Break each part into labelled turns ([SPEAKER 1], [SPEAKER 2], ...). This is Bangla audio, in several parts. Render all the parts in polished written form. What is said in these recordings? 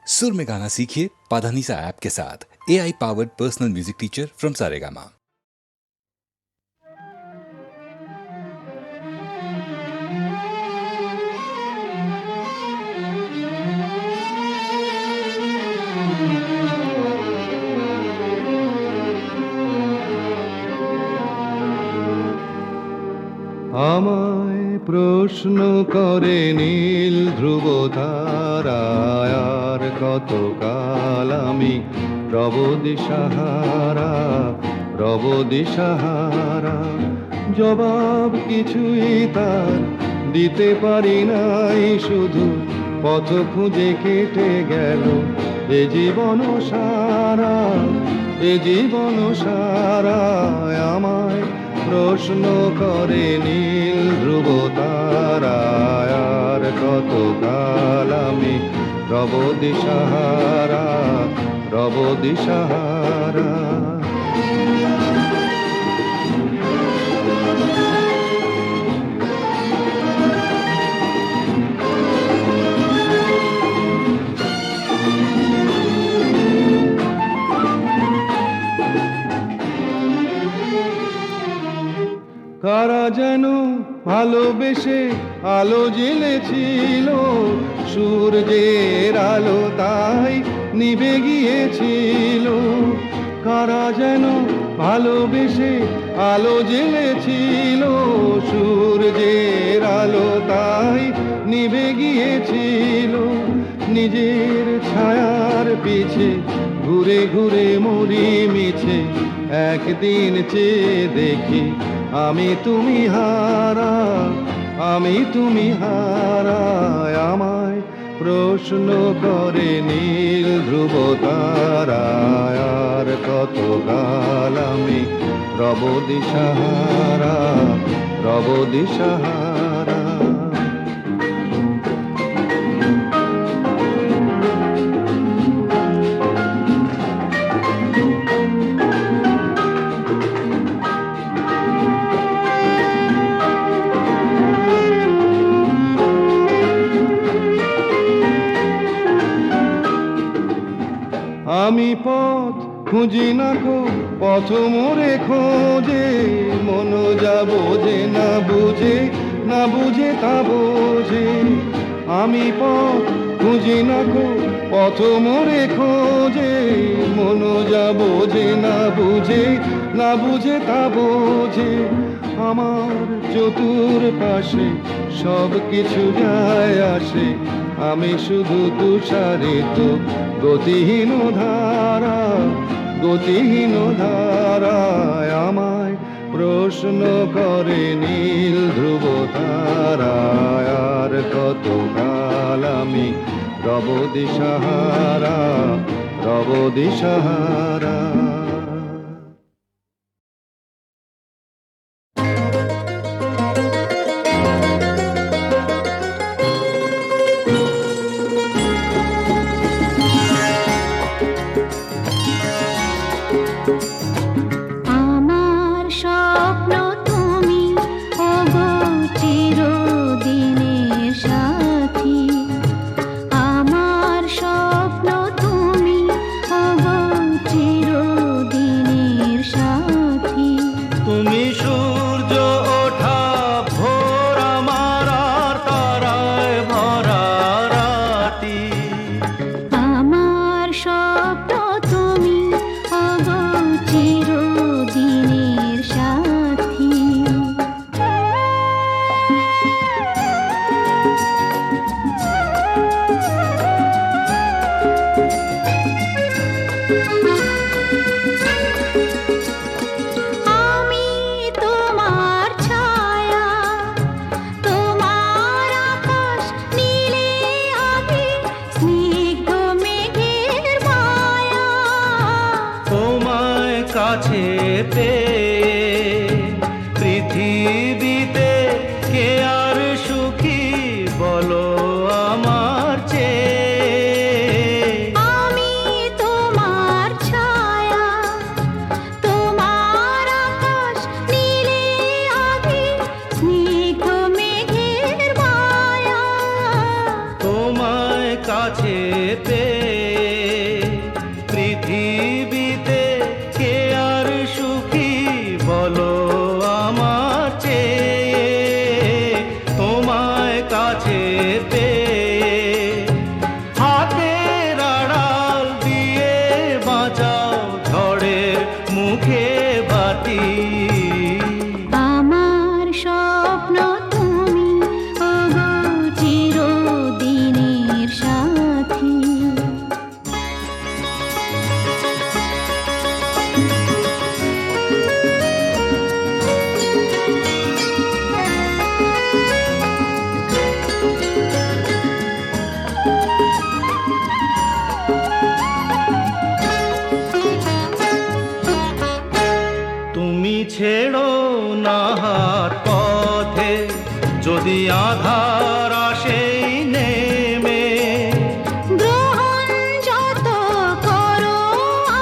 [SPEAKER 1] सुर में गाना सीखिए पाधानीसा ऐप के साथ। AI powered personal music teacher from Saregama.
[SPEAKER 2] আমায় প্রশ্ন করে নীল ধ্রুব তারায়, আর কতকাল আমি রব দিশাহারা, রব দিশাহারা। জবাব কিছুই তার দিতে পারি নাই, শুধু পথ খুঁজে কেটে গেল এ জীবন সারা, এ জীবন সারা। আমায় প্রশ্ন করে নীল ধ্রুব তারায়, আর কতকাল আমি রব দিশাহারা, রব দিশাহারা। কারা যেন ভালোবেসে আলো জ্বেলেছিল, সূর্যের আলো তাই নিভে গিয়েছিল। কারা যেন ভালোবেসে আলো জ্বেলেছিল, সূর্যের আলো তাই নিভে গিয়েছিল। নিজের ছায়ার পিছে ঘুরে ঘুরে মরি মিছে, একদিন চেয়ে দেখি আমি তুমি হারা, আমি তুমি হারা। আমায় প্রশ্ন করে নীল ধ্রুব তারায়, আর কতকাল আমি রব দিশাহারা, রব দিশাহারা। আমি পথ খুঁজি না কো, পথ মোরে খোঁজে, মন যা বোঝে না বুঝে, না বুঝে তা বোঝে। আমি পথ খুঁজি না কো, পথ মোরে খোঁজে, মন যা বোঝে না বুঝে, না বুঝে তা বোঝে। আমার চতুর পাশে সব কিছু যায় আসে, আমি শুধু তুষারিত গতিহীন ধারা, গতিহীন ধারায়। আমায় প্রশ্ন করে নীল ধ্রুব তারায়, আর কতকাল আমি রব দিশাহারা, রব দিশাহারা।
[SPEAKER 3] কাছে পেয়ে পৃথিবীতে কে আর সুখী বলো আমার চেয়ে।
[SPEAKER 4] আমি তোমার ছায়া, তোমার আকাশ নীলে আভি, স্নিগ্ধ মেঘের মায়া।
[SPEAKER 3] তোমায় কাছে পেয়ে যদি আধার আসে নেমে,
[SPEAKER 4] গ্রহণ যত করো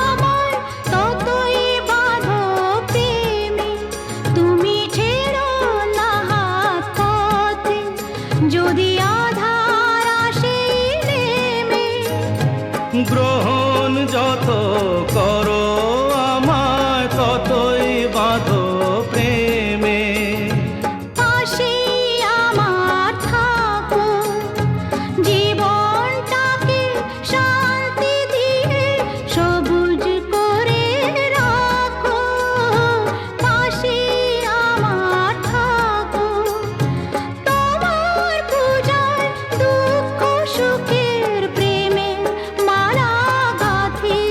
[SPEAKER 4] আমায় ততই বাঁধো প্রেমে, তুমি ছেড়ো না হাত পথে যদি আধার আসে নেমে।
[SPEAKER 3] গ্রহণ যত করো আমায় ততই বাঁধো প্রেমে।
[SPEAKER 4] পাশে আমার থাকো, জীবনটাকে শান্তি দিয়ে সবুজ করে রাখো। পাশে আমার থাকো, তোমার পূজায় দুঃখ সুখের প্রেমের মালা গাঁথি।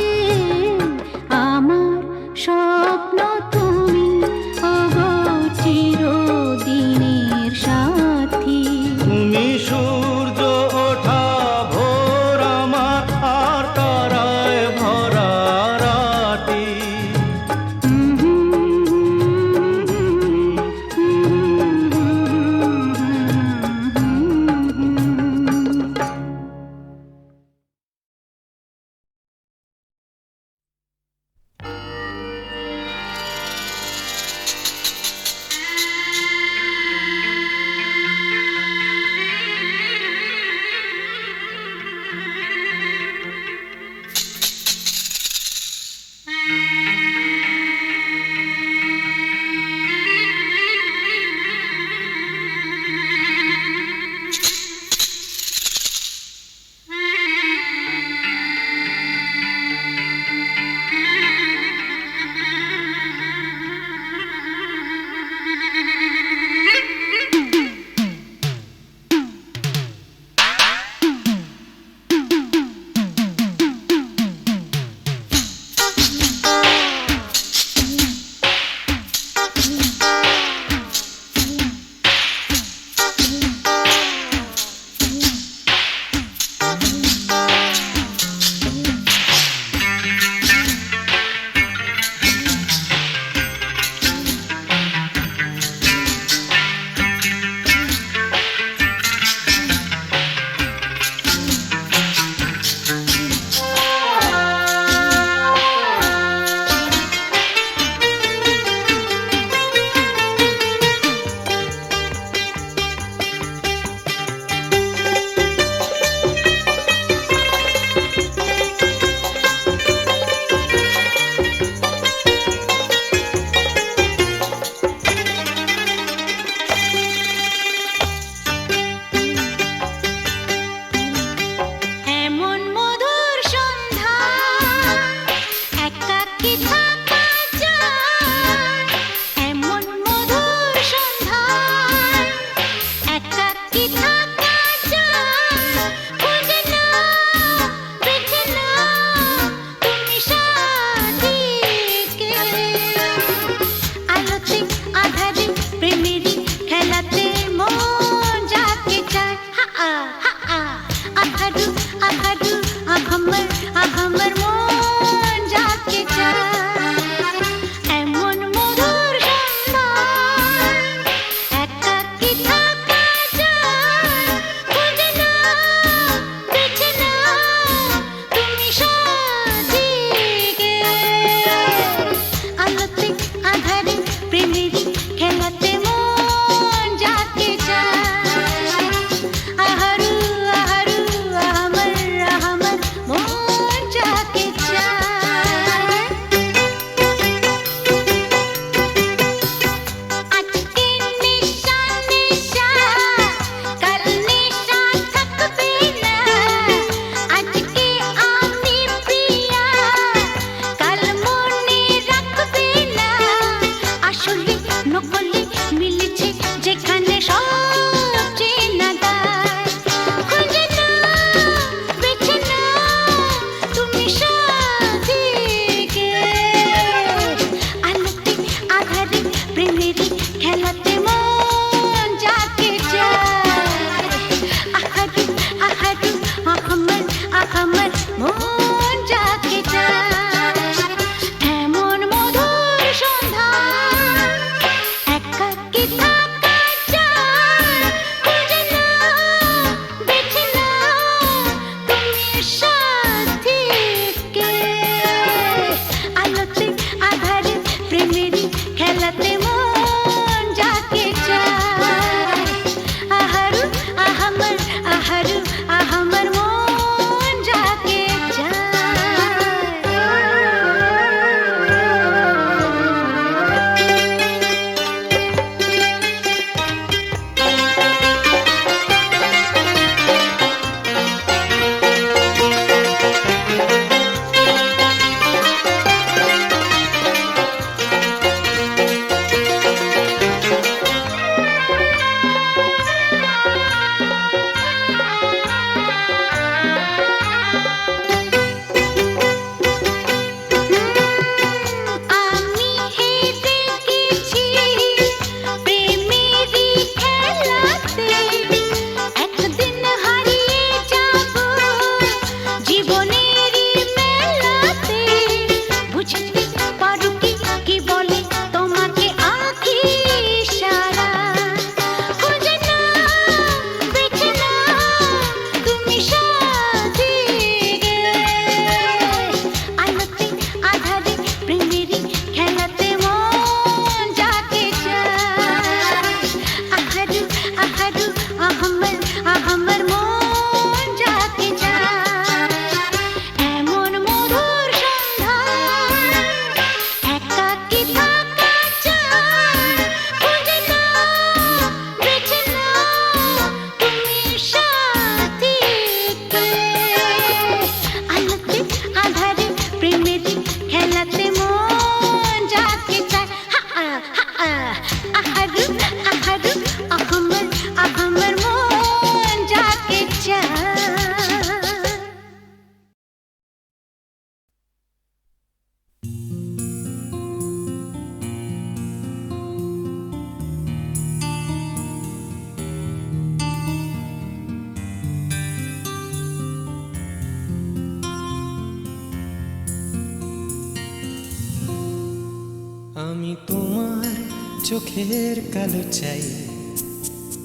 [SPEAKER 5] চোখের কালো চাই,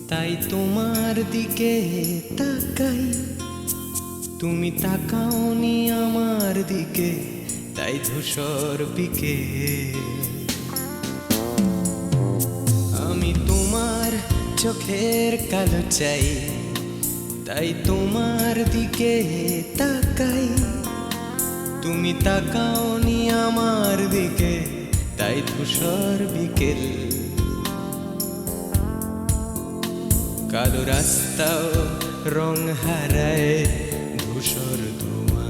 [SPEAKER 5] তাই তোমার দিকে তাকাই। তুমি তাকাওনি আমার দিকে, তাই ধূসর বিকেল। আমি তোমার চোখের কালো চাই, তাই তোমার দিকে তাকাই। তুমি তাকাওনি আমার দিকে, তাই ধূসর বিকেল। কালো রাস্তাও রং হারায় ধূসর ধোঁয়া।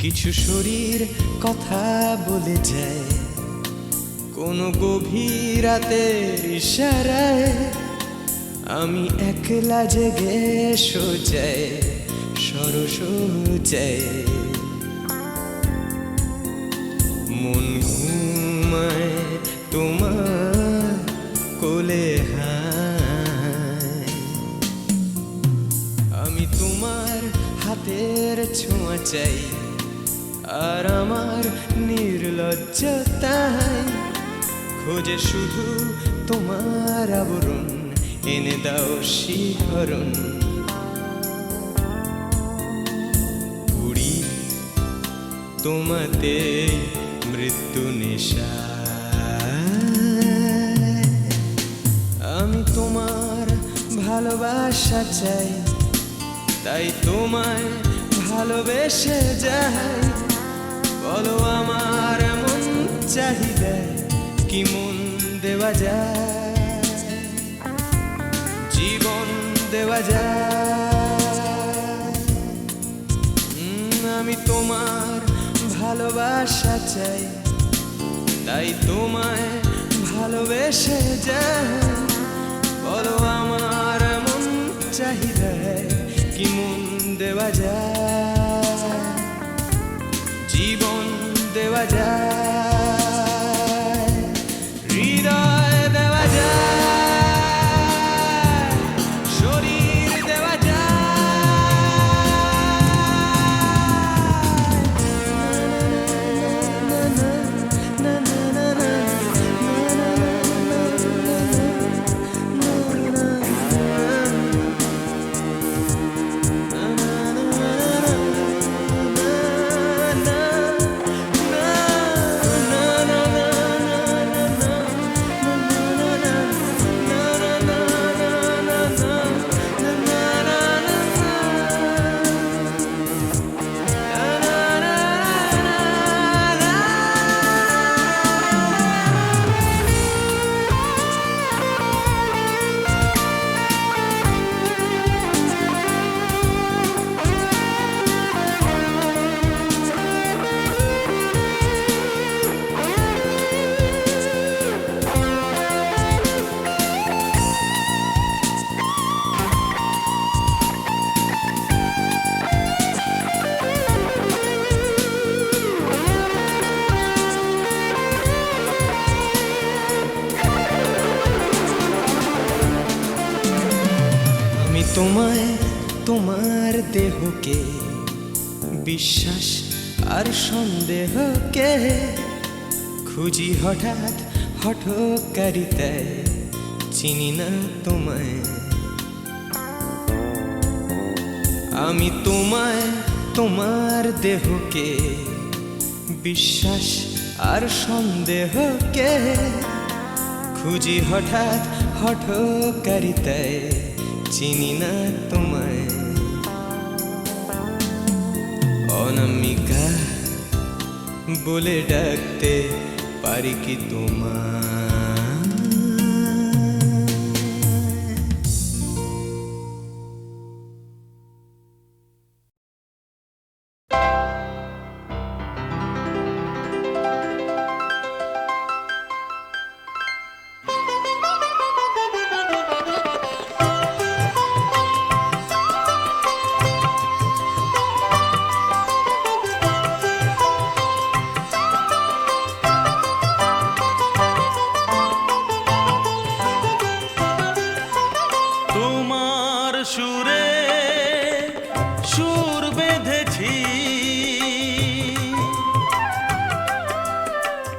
[SPEAKER 5] কিছু শরীর কথা বলে যায় কোনো গভীর রাতের ইশারায়। আমি একলা জেগে সোজায় সরস যায়। মন ঘুমায় তোমার কোলে হায়। আমি তোমার হাতের ছোঁয়া চাই, আর আমার নির্লজ্জতায় খোঁজে শুধু তোমার আবরণ। এনে দাও শিহরণ। উড়ি তোমাতে মৃত্যু নেশা। আমি তোমার ভালোবাসা চাই, তাই তোমায় ভালোবেসে যাই। বলো আমার মন চাহিদা কি মন দেওয়া যায়, জীবন দেওয়া যায়। আমি তোমার ভালোবাসা চাই, তাই তোমায় ভালোবেসে যাই। বলো আমার মন চাহিদা কি মন দেওয়া যায়, জীবন দেওয়া যায়, হৃদয় দেওয়া যায়, শরীর দেওয়া তোমায় তোমার দেহকে বিশ্বাস আর সন্দেহকে খুঁজি হঠাৎ হঠকারিতায় চিনি না তোমায়। আমি তোমায় তোমার দেহকে বিশ্বাস আর সন্দেহকে খুঁজি হঠাৎ হঠকারিতায় চিনি না তোমায়। অনামিকা বলে ডাকতে পারি কি তোমায়?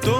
[SPEAKER 3] তো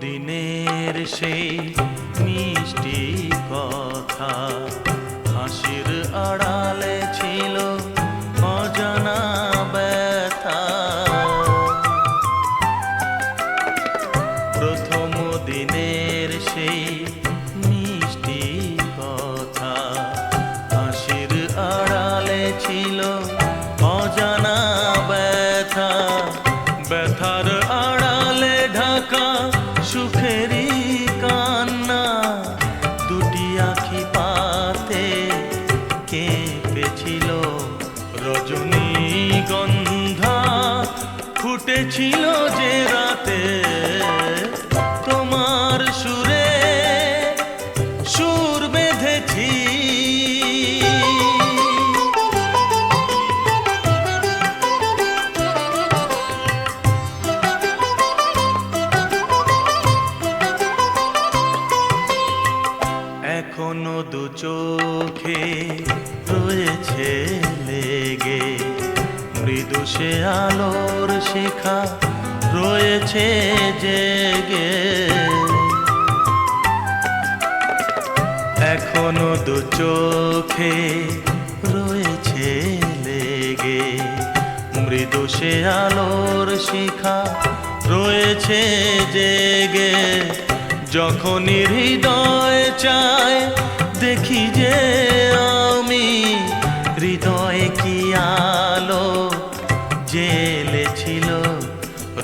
[SPEAKER 3] দিনের সেই মিষ্টি কথা, হাসির আড়ালে ছিল অজানা ব্যথা। প্রথম দিনের সেই মিষ্টি কথা, হাসির আড়ালে ছিল অজানা ব্যথা। ব্যথার আড়ালে ঢাকা সুখেরই কান্না, দুটি আখি পাতে কেঁপেছিল রজনীগন্ধা। ফুটেছিল যে রাতে তোমার সুরে সুর বেঁধেছি। এখনো দু চোখে রয়েছে লেগে মৃদু সে আলোর শিখা রয়েছে জেগে। এখনো দু চোখে রয়েছে লেগে মৃদু সে আলোর শিখা রয়েছে জেগে। যখনই হৃদয় চায় দেখি যে আমি হৃদয়ে কি আলো জ্বেলেছিল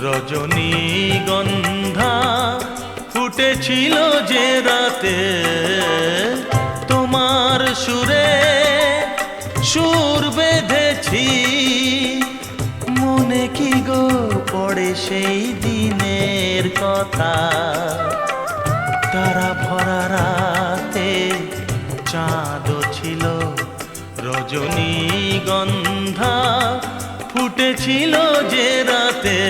[SPEAKER 3] রজনীগন্ধা। ফুটেছিল যে রাতে তোমার সুরে সুর বেঁধেছি। মনে কি গো পড়ে সেই দিনের কথা, তারা ভরা রাতে চাঁদ ছিল রজনীগন্ধা। ফুটেছিল যে রাতে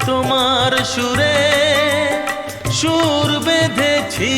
[SPEAKER 3] তোমার সুরে সুর বেঁধেছি।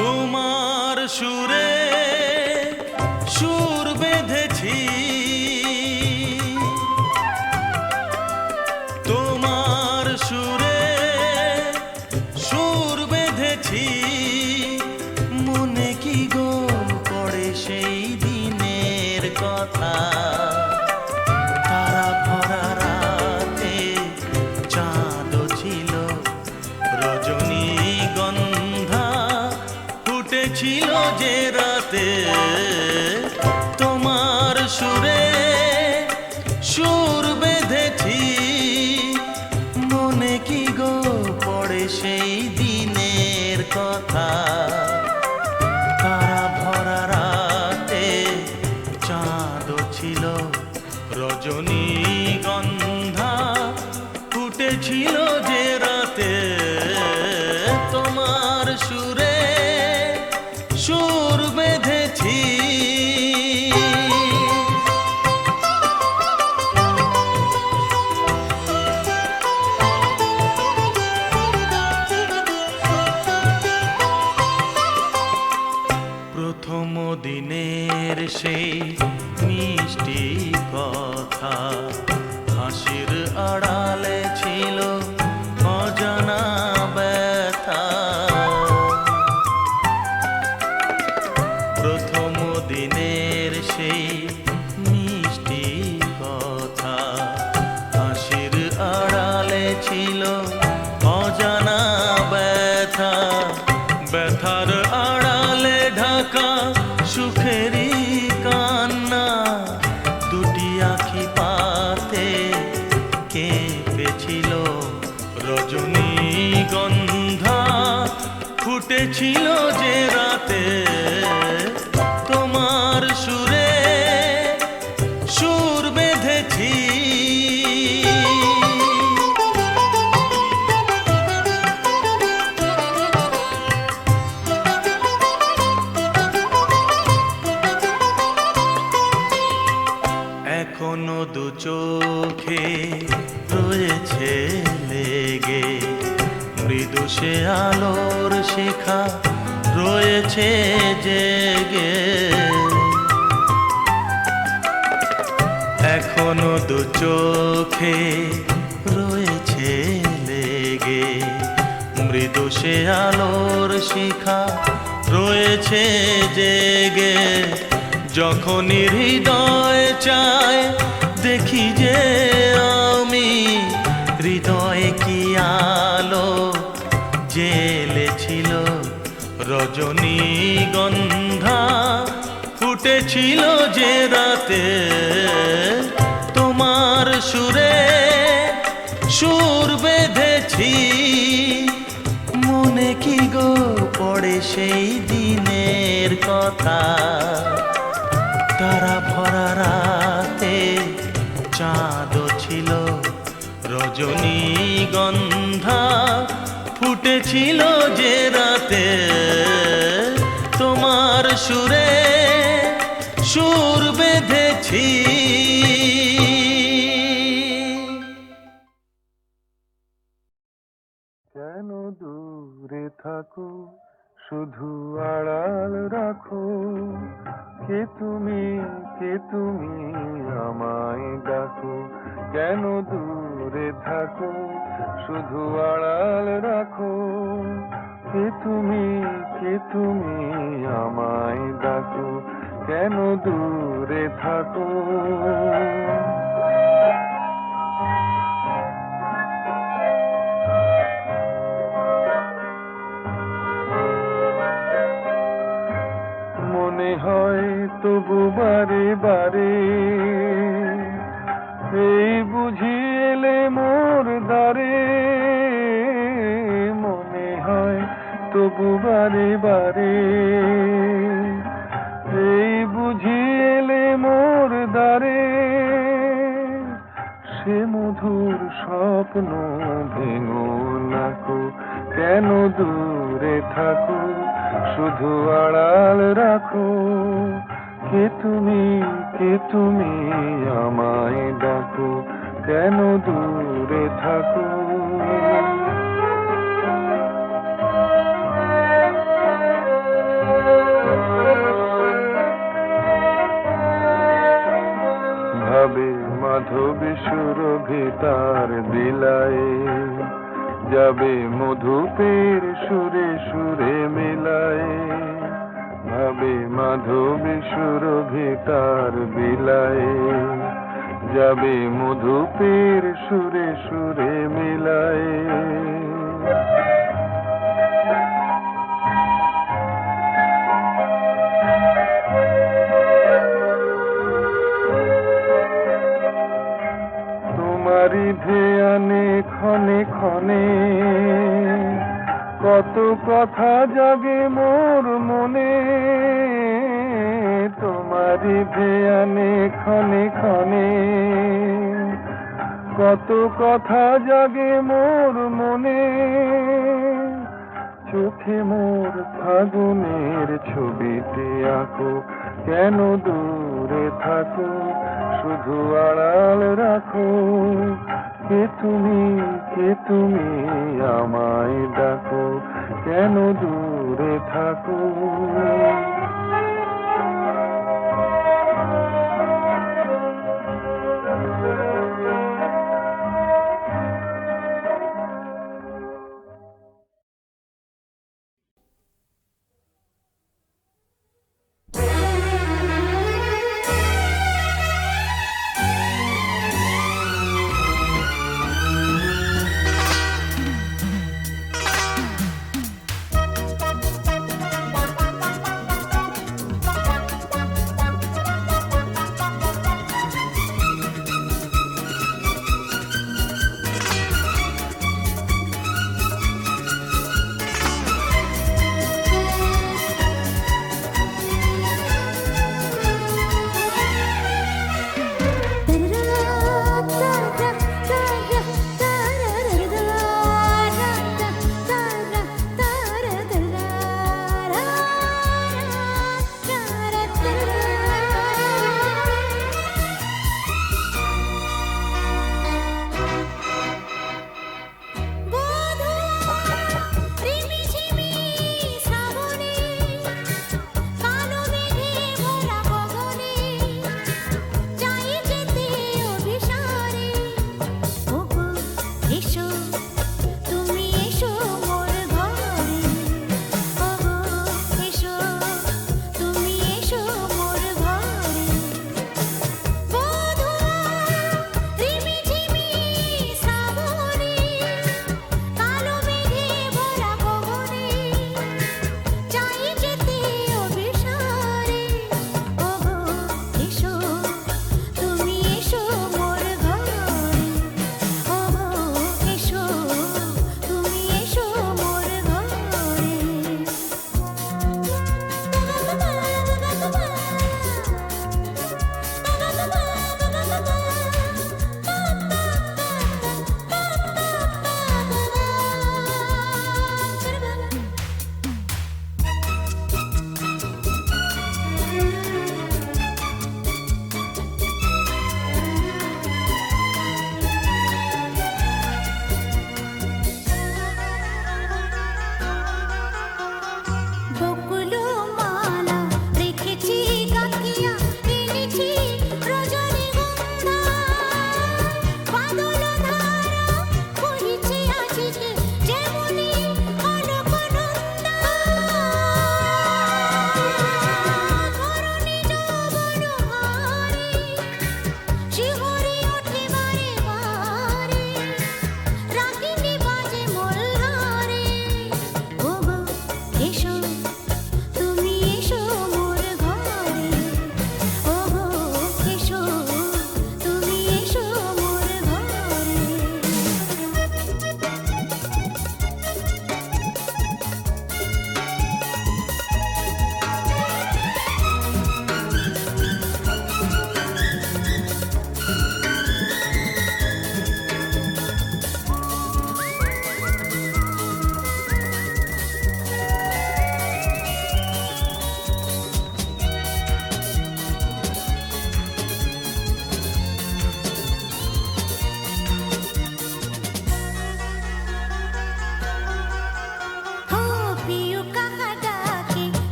[SPEAKER 3] তোমার সুরে সুর বেঁধেছি, তোমার সুরে সুর বেঁধেছি। মনে কি গো পড়ে সেই দিনের কথা, তারা ভরা রাতে চাঁদ ছিল রজনীগন্ধা। ফুটেছিল যে রাতে তোমার সুরে সুর বেঁধেছি। মনে কি গো পড়ে সেই দিনের কথা, তারা ভরা রাতে চাঁদ ছিল রজনীগন্ধা। ফুটেছিল যে রাতে তোমার সুরে সুর বেঁধেছি। প্রথম দিনের সেই মিষ্টি কথা, হাসির আড়ালে ছিল অজানা ব্যথা। প্রথম দিনের সেই মিষ্টি কথা, হাসির আড়ালে ছিল অজানা ব্যথা। ব্যথার আড়ালে ঢাকা সুখেরই কান্না, দুটি আখি পাতে কেঁপেছিল রজনীগন্ধা। ফুটেছিল যে রাতে তোমার সুরে সুর বেঁধেছি। চোখে রয়েছে লেগে, মৃদু সে আলোর শিখা রয়েছে জেগে। এখনো দু চোখে রয়েছে লেগে, মৃদু সে আলোর শিখা রয়েছে জেগে। যখনই হৃদয় চায় দেখি যে আমি, হৃদয়ে কি আলো জ্বেলেছিল, রজনীগন্ধা ফুটেছিল যে রাতে। তোমার সুরে সুর বেঁধেছি, মনে কি গো পড়ে সেই দিনের কথা। তারা ভরা রাতে চাঁদ ছিল, রজনীগন্ধা ফুটেছিল যে রাতে। তোমার সুরে সুর বেঁধেছি।
[SPEAKER 2] কেন দূরে থাকো, শুধু আড়াল রাখো, কে তুমি আমায় ডাকো। কেন দূরে থাকো, শুধু আড়াল রাখো, কে তুমি আমায় ডাকো। কেন দূরে থাকো। মনে হয় তবু বারে বারে, এই বুঝি এলে মোর দ্বারে। মনে হয় তবু বারে বারে, এই বুঝি এলে মোর দ্বারে। সে মধুর স্বপ্ন ভেঙো নাকো, কেন দূরে থাকো, শুধু আড়াল রাখো। কে তুমি আমায় ডাকো, কেন দূরে থাকো। ভাবে মাধবী সুরভি তার বিলায়, যাবে মধুপের সুরে সুরে মেলায়। ভাবে মাধবী সুরভি তার বিলায়, যাবে মধুপের সুরে সুরে মেলায়। তোমারি ধ্যানে ক্ষণে ক্ষণে, কত কথা জাগে মোর মনে। তোমারি ধ্যানে ক্ষণে ক্ষণে, কত কথা জাগে মোর মনে। চোখে মোর ফাগুনের ছবিতে আঁকো, কেন দূরে থাকো, শুধু আড়াল রাখো। কে তুমি আমায় ডাকো, কেন দূরে থাকো।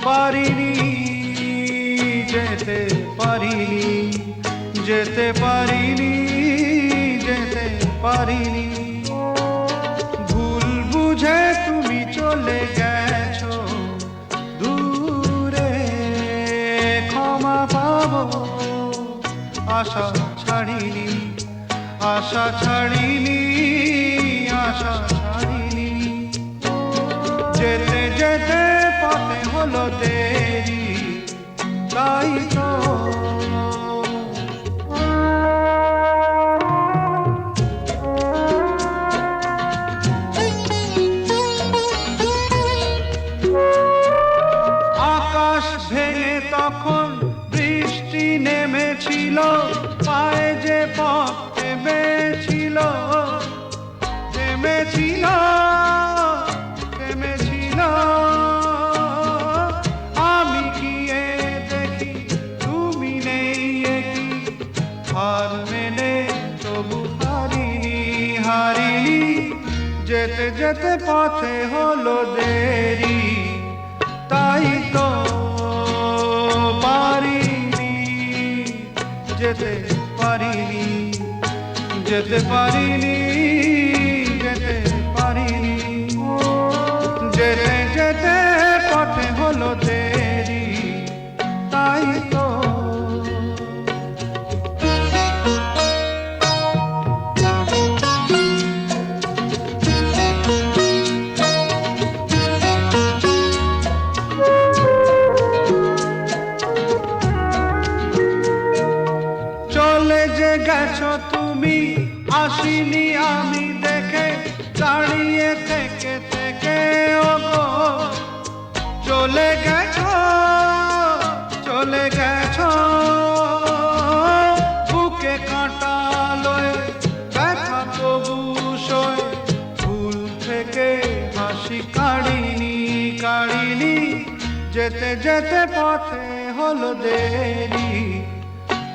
[SPEAKER 2] পারিনি, যেতে পারিনি, যেতে পারিনি, যেতে পারিনি। ভুল বুঝে তুমি চলে গেছো দূরে, ক্ষমা পাবো আশা ছাড়িনি, আশা ছাড়িনি, আশা ছাড়িনি। যেতে যেতে পথে হলো দেরি, তাই তো আকাশ ভেঙে তখন বৃষ্টি নেমেছিল, পায়ে যে পথ থেমেছিল, থেমেছিল, থেমেছিল। আমি গিয়ে দেখি তুমি নেই, একই হার মেনে তবু হারিনি, হারিনি। যেতে যেতে পথে হলো দেরি, তাই তো পারিনি, যেতে পারিনি, যেতে পারিনি, যেতে পারিনি। যেতে যেতে পথে হলো দেরি, তাই তো চলে যে গেছো তুমি, আসিনি আমি দেখে, দাঁড়িয়ে থেকে থেকে ওগো। চলে গেছো, চলে গেছো, বুকে কাঁটা লয়ে ব্যথা তবু সয়ে। ভুল থেকে হাসি কাড়িনি, কাড়িনি। যেতে যেতে পথে হলো দেরি,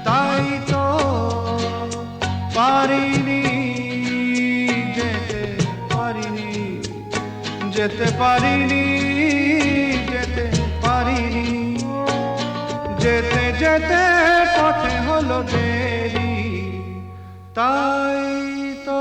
[SPEAKER 2] তাই তো পারিনি, যেতে পারিনি, যেতে পারিনি, যেতে পারিনি। যেতে যেতে পথে হলো দেরি, তাই তো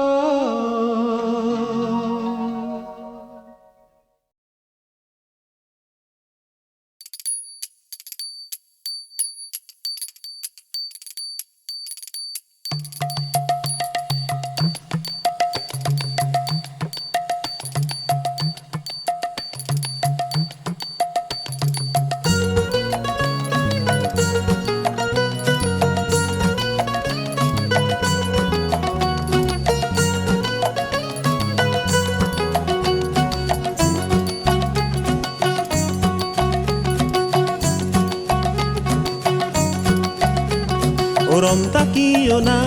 [SPEAKER 6] ওরম তাকিও না,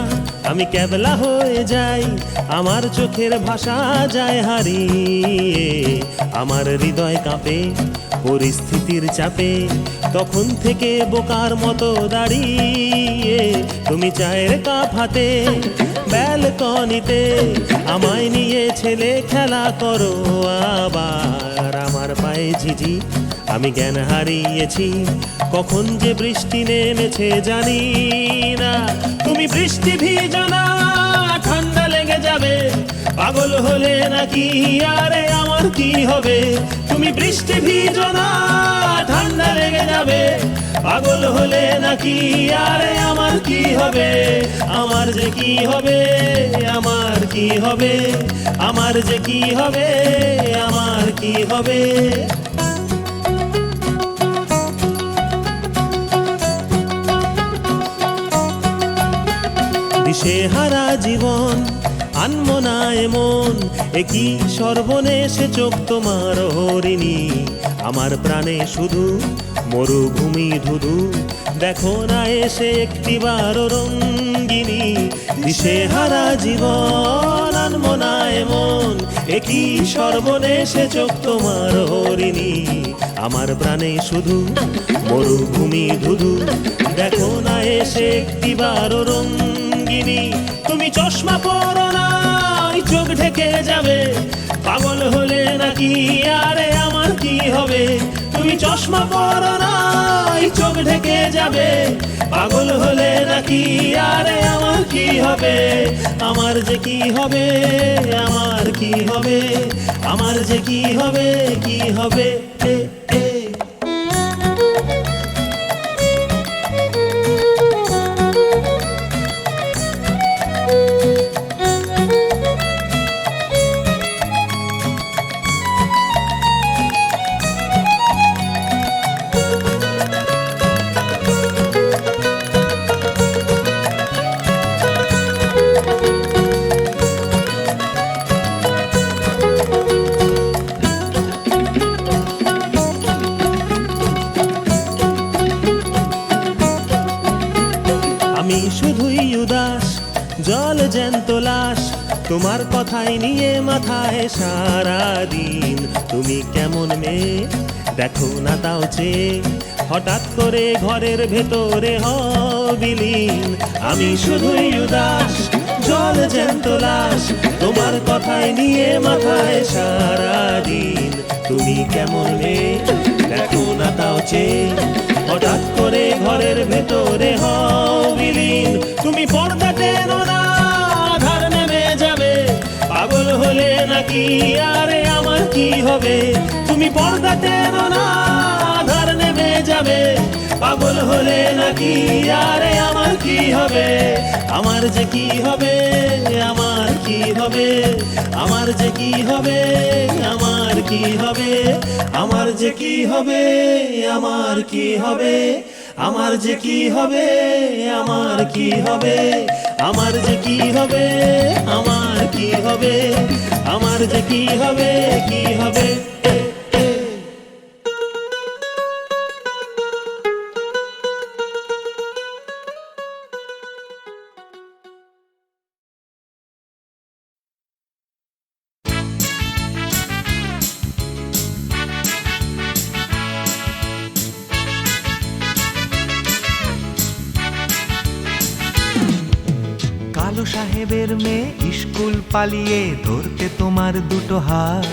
[SPEAKER 6] আমি ক্যাবলা হয়ে যাই, আমার চোখের ভাষা যায় হারিয়ে। আমার হৃদয় কাঁপে পরিস্থিতির চাপে, তখন থেকে বোকার মতো দাঁড়িয়ে। তুমি চায়ের কাপ হাতে ব্যালকনিতে আমায় নিয়ে ছেলে খেলা করো আবার। আমার পায়ে ঝিঝি, আমি জ্ঞান হারিয়েছি, কখন যে বৃষ্টি নেমেছে জানি না। তুমি বৃষ্টি ভিজো না, ঠান্ডা লেগে যাবে, পাগল হলে নাকি আরে আমার কি হবে? তুমি বৃষ্টি ভিজো না, ঠান্ডা লেগে যাবে, পাগল হলে নাকি আরে আমার কি হবে? আমার যে কি হবে, আমার কি হবে, আমার যে কি হবে, আমার কি হবে? দিশেহারা জীবন আনমো না এমন, একই সর্বনেশে চোখ তোমার হরিণী। আমার প্রাণে শুধু মরুভূমি ধুধু, দেখো না এসে একটিবার রঙ্গিনী। দিশেহারা জীবন আনমো না এমন, একই সর্বনেশে চোখ তোমার হরিণী। আমার প্রাণে শুধু মরুভূমি ধুধু, দেখো না এসে একটিবার রঙ্গিনী। তুমি চশমা পরো না, নয় চোখ ঢেকে যাবে পাগল হলে নাকি আরে আমার কি হবে তুমি চশমা পরো নাই চোখ ঢেকে যাবে পাগল হলে নাকি আরে আমার কি হবে আমার যে কি হবে আমার কি হবে আমার যে কি হবে কি হবে এ এ আমি শুধুই উদাস জল জ্যান্ত লাশ তোমার কথাই নিয়ে মাথায় সারা দিন তুমি কেমন মেয়ে দেখো না তাও চেয়ে হঠাৎ করে ঘরের ভেতরে বিলীন আমি শুধুই উদাস জল জ্যান্ত লাশ তোমার কথাই নিয়ে মাথায় সারা দিন তুমি কেমন মেয়ে দেখো না তাও চেয়ে হঠাৎ করে ঘরের ভেতরে বিলীন তুমি পর্দা টেনো না আধার নেমে যাবে পাগল হলে নাকি আরে আমার কি হবে তুমি পর্দা টেনো না আধার নেমে যাবে পাগল হলে নাকি আরে আমার কি হবে আমার যে কি হবে আমার কি হবে আমার যে কি হবে আমার কি হবে আমার যে কি হবে আমার কি হবে আমার যে কি হবে আমার কি হবে আমার যে কি হবে আমার কি হবে আমার যে কি হবে কি হবে এ, এ।
[SPEAKER 3] কালো সাহেবের মেয়ে স্কুল পালিয়ে ধরতে তোমার দুটো হাত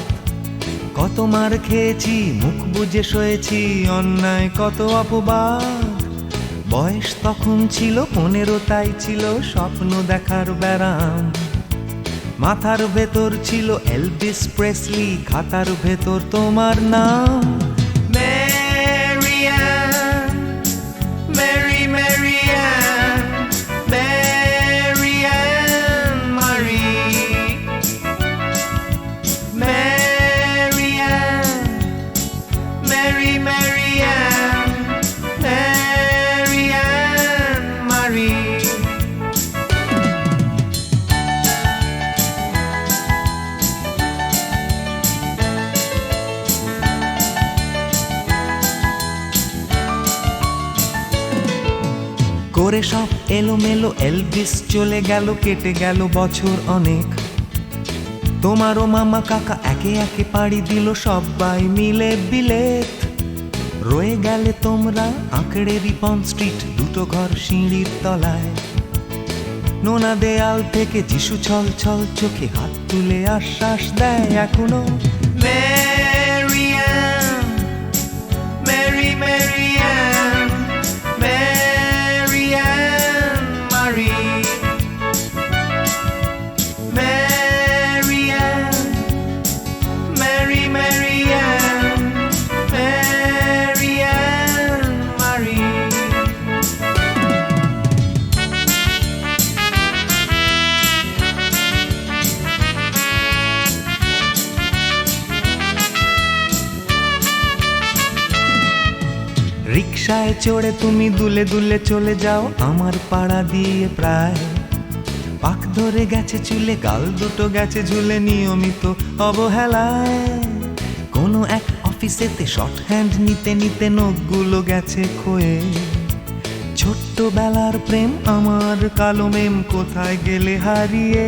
[SPEAKER 3] কত মার খেয়েছি মুখ বুজে সয়েছি অন্যায় কত অপবাদ বয়স তখন ছিল 15 তাই ছিল স্বপ্ন দেখার ব্যারাম মাথার ভেতর ছিল এলভিস প্রেসলি খাতার ভেতর তোমার নাম ম্যারিয়ান মেরি ম্যারিয়ান ম্যারিয়ান মারি ম্যারিয়ান মেরি ম্যারিয়ান ম্যারিয়ান মারি করে সব এলোমেলো এলভিস চলে গেল কেটে গেল বছর অনেক তোমারও মামা কাকা একে একে পাড়ি দিল সবাই মিলে বিলেত রয়ে গেলে তোমরা আঁকড়ে রিপন স্ট্রিট দুটো ঘর সিঁড়ির তলায় নোনা দেয়াল থেকে যিশু ছল ছল চোখে হাত তুলে আশ্বাস দেয় এখনো ম্যারিয়ান মেরি ম্যারিয়ান ম্যারিয়ান মারি ম্যারিয়ান মেরি ম্যারিয়ান ম্যারিয়ান মারি রিকশায় চড়ে তুমি দুলে দুলে চলে যাও আমার পাড়া দিয়ে প্রায় পাক ধরে গেছে চুলে গাল দুটো গেছে ঝুলে নিয়মিত অবহেলায় কোনো এক অফিসেতে শর্ট হ্যান্ড নিতে নিতে নখগুলো গেছে ক্ষয়ে ছোট্টবেলার প্রেম আমার কালো মেম কোথায় গেলে হারিয়ে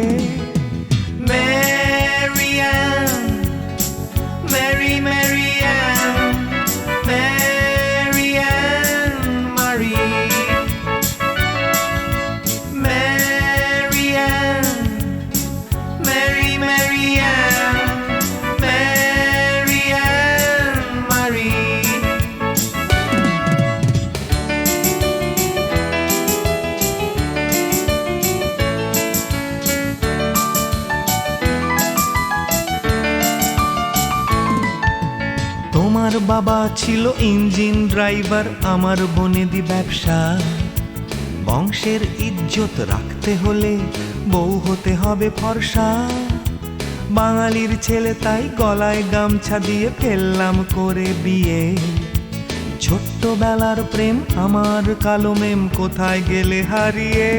[SPEAKER 3] ম্যারিয়ান মেরি ম্যারিয়ান ম্যারিয়ান মারি ম্যারিয়ান মেরি তোমার বাবা ছিল ইঞ্জিন ড্রাইভার, আমার বনেদি ব্যবসা। বংশের ইজ্জত রাখতে হলে বউ হতে হবে ফর্সা। বাঙালির ছেলে তাই গলায় গামছা দিয়ে ফেললাম করে বিয়ে। ছোট্টবেলার প্রেম আমার কালো মেম কোথায় গেলে হারিয়ে।